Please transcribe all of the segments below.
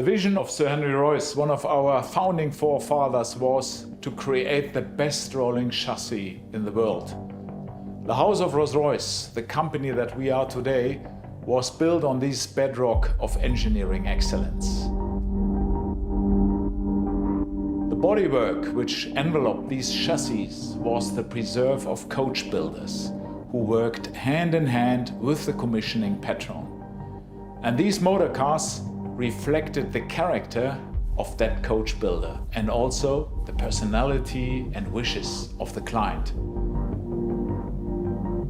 The vision of Sir Henry Royce, one of our founding forefathers, was to create the best rolling chassis in the world. The house of Rolls-Royce, the company that we are today, was built on this bedrock of engineering excellence. The bodywork which enveloped these chassis was the preserve of coach builders who worked hand in hand with the commissioning patron. And these motor cars reflected the character of that coach builder and also the personality and wishes of the client.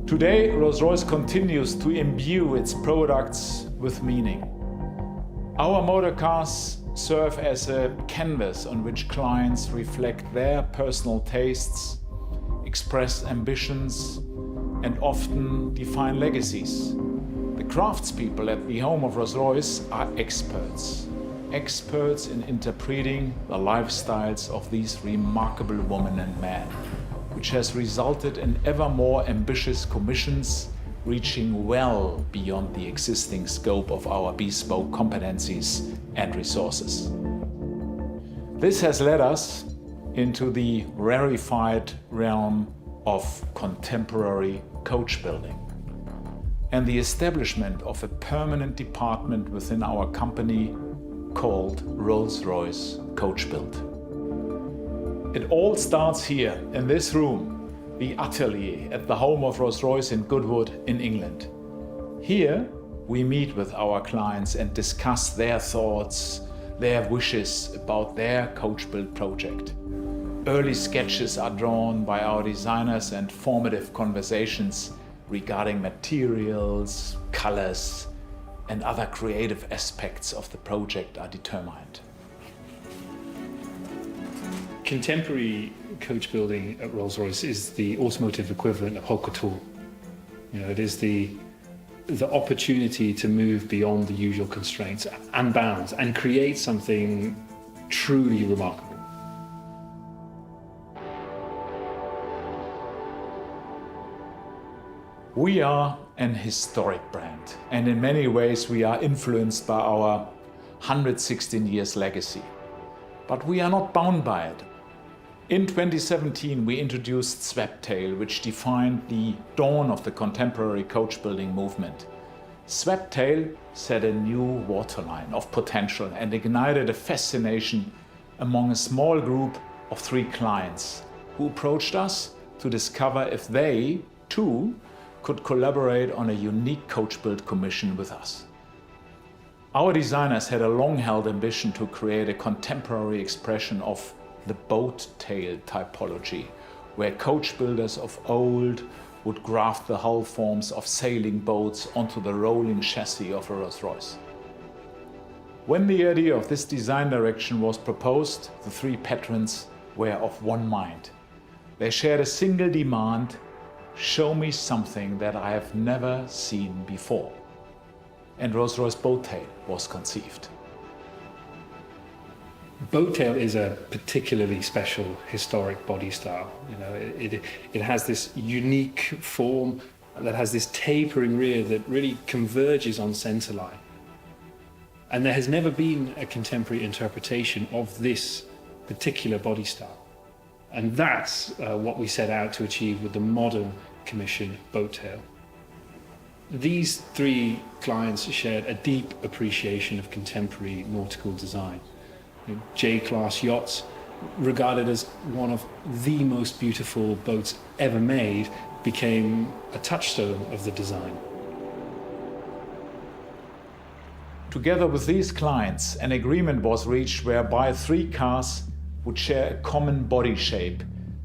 Today, Rolls-Royce continues to imbue its products with meaning. Our motor cars serve as a canvas on which clients reflect their personal tastes, express ambitions, and often define legacies. The craftspeople at the home of Rolls-Royce are experts in interpreting the lifestyles of these remarkable women and men, which has resulted in ever more ambitious commissions reaching well beyond the existing scope of our bespoke competencies and resources. This has led us into the rarefied realm of contemporary coach building and the establishment of a permanent department within our company called Rolls-Royce Coachbuild. It all starts here in this room, the atelier at the home of Rolls-Royce in Goodwood in England. Here we meet with our clients and discuss their thoughts, their wishes about their coach build project. Early sketches are drawn by our designers and formative conversations regarding materials, colors, and other creative aspects of the project are determined. Contemporary coach building at Rolls-Royce is the automotive equivalent of haute couture. It is the opportunity to move beyond the usual constraints and bounds and create something truly remarkable. We are an historic brand, and in many ways we are influenced by our 116 years legacy. But we are not bound by it. In 2017 we introduced Sweptail, which defined the dawn of the contemporary coach building movement. Sweptail set a new waterline of potential and ignited a fascination among a small group of 3 clients who approached us to discover if they, too, could collaborate on a unique coach build commission with us. Our designers had a long-held ambition to create a contemporary expression of the boat tail typology, where coach builders of old would graft the hull forms of sailing boats onto the rolling chassis of a Rolls-Royce. When the idea of this design direction was proposed, the 3 patrons were of one mind. They shared a single demand: show me something that I have never seen before. And Rolls-Royce Boattail was conceived. Boattail is a particularly special historic body style. It has this unique form that has this tapering rear that really converges on centerline. And there has never been a contemporary interpretation of this particular body style. And that's what we set out to achieve with the modern commission Boattail. These 3 clients shared a deep appreciation of contemporary nautical design. J-class yachts, regarded as one of the most beautiful boats ever made, became a touchstone of the design. Together with these clients, an agreement was reached whereby 3 cars would share a common body shape,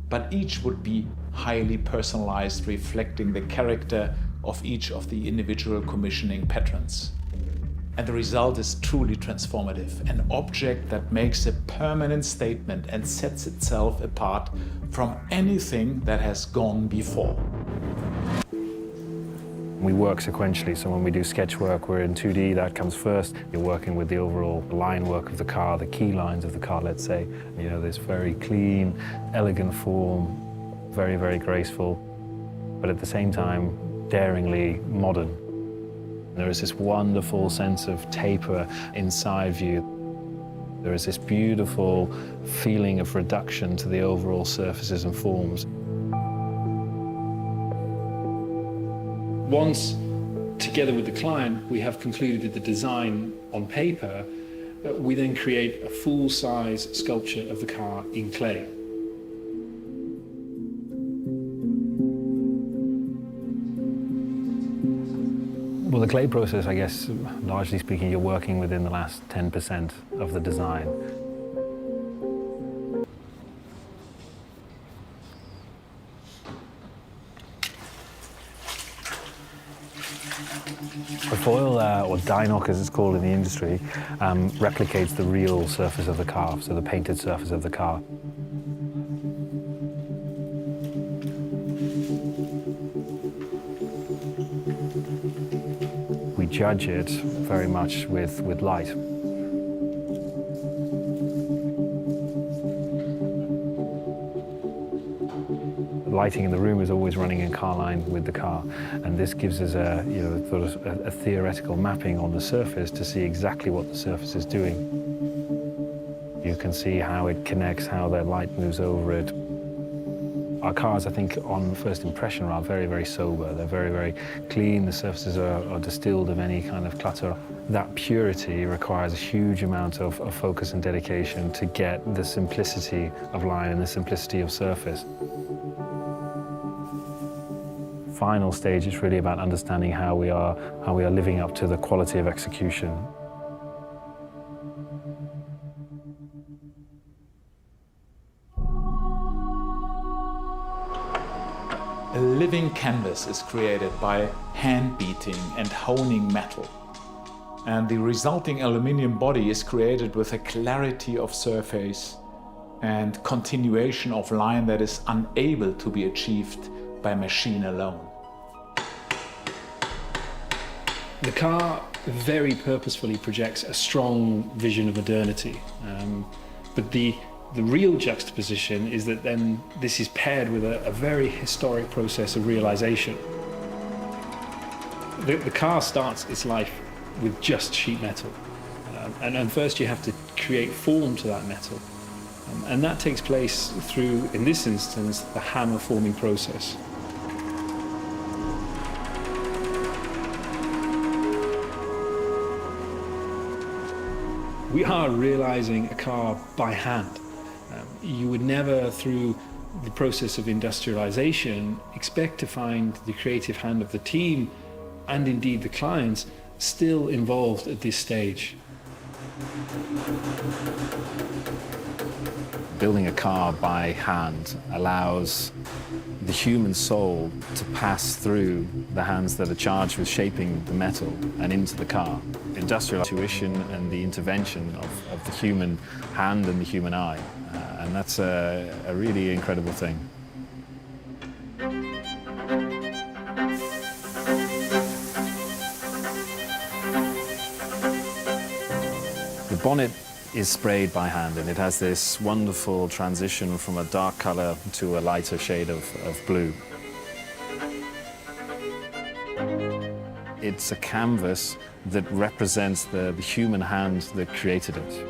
but each would be highly personalized, reflecting the character of each of the individual commissioning patrons. And the result is truly transformative, an object that makes a permanent statement and sets itself apart from anything that has gone before. We work sequentially, so when we do sketch work, we're in 2D, that comes first. You're working with the overall line work of the car, the key lines of the car, let's say. This very clean, elegant form, very, very graceful, but at the same time, daringly modern. There is this wonderful sense of taper inside view. There is this beautiful feeling of reduction to the overall surfaces and forms. Once, together with the client, we have concluded the design on paper, we then create a full-size sculpture of the car in clay. Well, the clay process, I guess, largely speaking, you're working within the last 10% of the design. The foil, or die knock as it's called in the industry, replicates the real surface of the car, so the painted surface of the car. We judge it very much with light. Lighting in the room is always running in car line with the car, and this gives us a theoretical mapping on the surface to see exactly what the surface is doing. You can see how it connects, how the light moves over it. Our cars, I think, on first impression, are very, very sober. They're very, very clean. The surfaces are distilled of any kind of clutter. That purity requires a huge amount of focus and dedication to get the simplicity of line and the simplicity of surface. Final stage, it's really about understanding how we are living up to the quality of execution. A living canvas is created by hand beating and honing metal. And the resulting aluminium body is created with a clarity of surface and continuation of line that is unable to be achieved by machine alone. The car very purposefully projects a strong vision of modernity, but the real juxtaposition is that then this is paired with a very historic process of realization. The car starts its life with just sheet metal, and first you have to create form to that metal, and that takes place through, in this instance, the hammer forming process. We are realizing a car by hand. You would never, through the process of industrialization, expect to find the creative hand of the team, and indeed the clients, still involved at this stage. Building a car by hand allows the human soul to pass through the hands that are charged with shaping the metal and into the car. Industrial tuition and the intervention of the human hand and the human eye. And that's a really incredible thing. The bonnet is sprayed by hand, and it has this wonderful transition from a dark color to a lighter shade of blue. It's a canvas that represents the human hand that created it.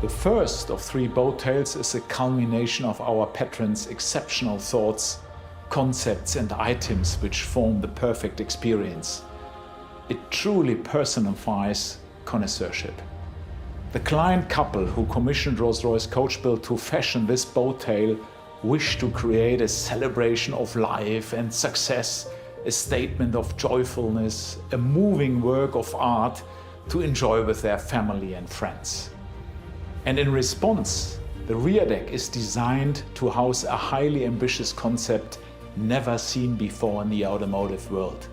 The first of 3 boat tales is a culmination of our patron's exceptional thoughts, concepts and items which form the perfect experience. It truly personifies connoisseurship. The client couple who commissioned Rolls-Royce Coachbuild to fashion this boat tale wished to create a celebration of life and success, a statement of joyfulness, a moving work of art to enjoy with their family and friends. And in response, the rear deck is designed to house a highly ambitious concept never seen before in the automotive world.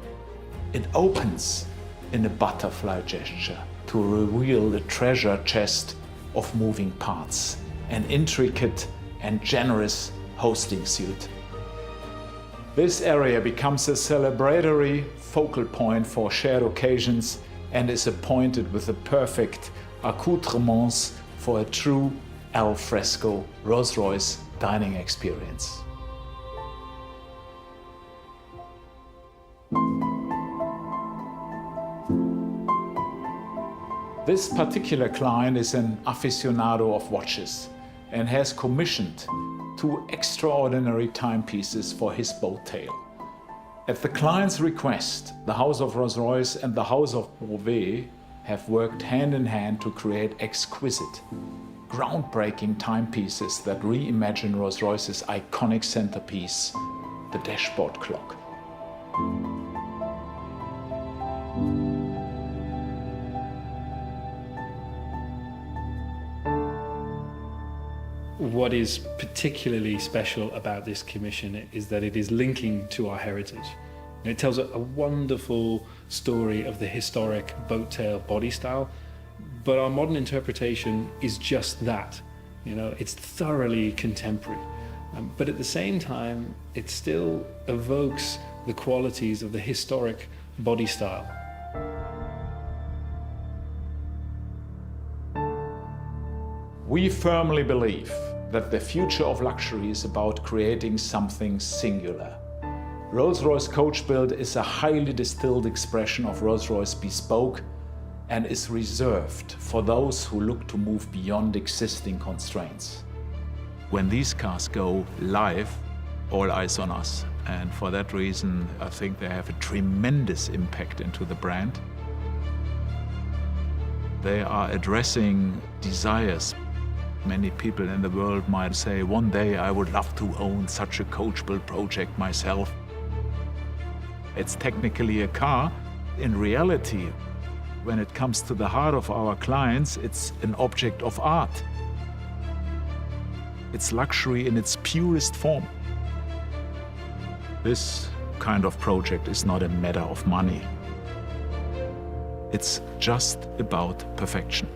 It opens in a butterfly gesture to reveal the treasure chest of moving parts, an intricate and generous hosting suite. This area becomes a celebratory focal point for shared occasions and is appointed with the perfect accoutrements for a true al fresco Rolls-Royce dining experience. This particular client is an aficionado of watches and has commissioned 2 extraordinary timepieces for his boat tail. At the client's request, the House of Rolls-Royce and the House of Beauvais have worked hand in hand to create exquisite, groundbreaking timepieces that reimagine Rolls-Royce's iconic centerpiece, the dashboard clock. What is particularly special about this commission is that it is linking to our heritage. And it tells a wonderful story of the historic boat tail body style, but our modern interpretation is just that. You know, it's thoroughly contemporary, but at the same time, it still evokes the qualities of the historic body style. We firmly believe that the future of luxury is about creating something singular. Rolls-Royce Coachbuild is a highly distilled expression of Rolls-Royce bespoke and is reserved for those who look to move beyond existing constraints. When these cars go live, all eyes on us. And for that reason, I think they have a tremendous impact into the brand. They are addressing desires. Many people in the world might say, one day I would love to own such a Coachbuild project myself. It's technically a car. In reality, when it comes to the heart of our clients, it's an object of art. It's luxury in its purest form. This kind of project is not a matter of money. It's just about perfection.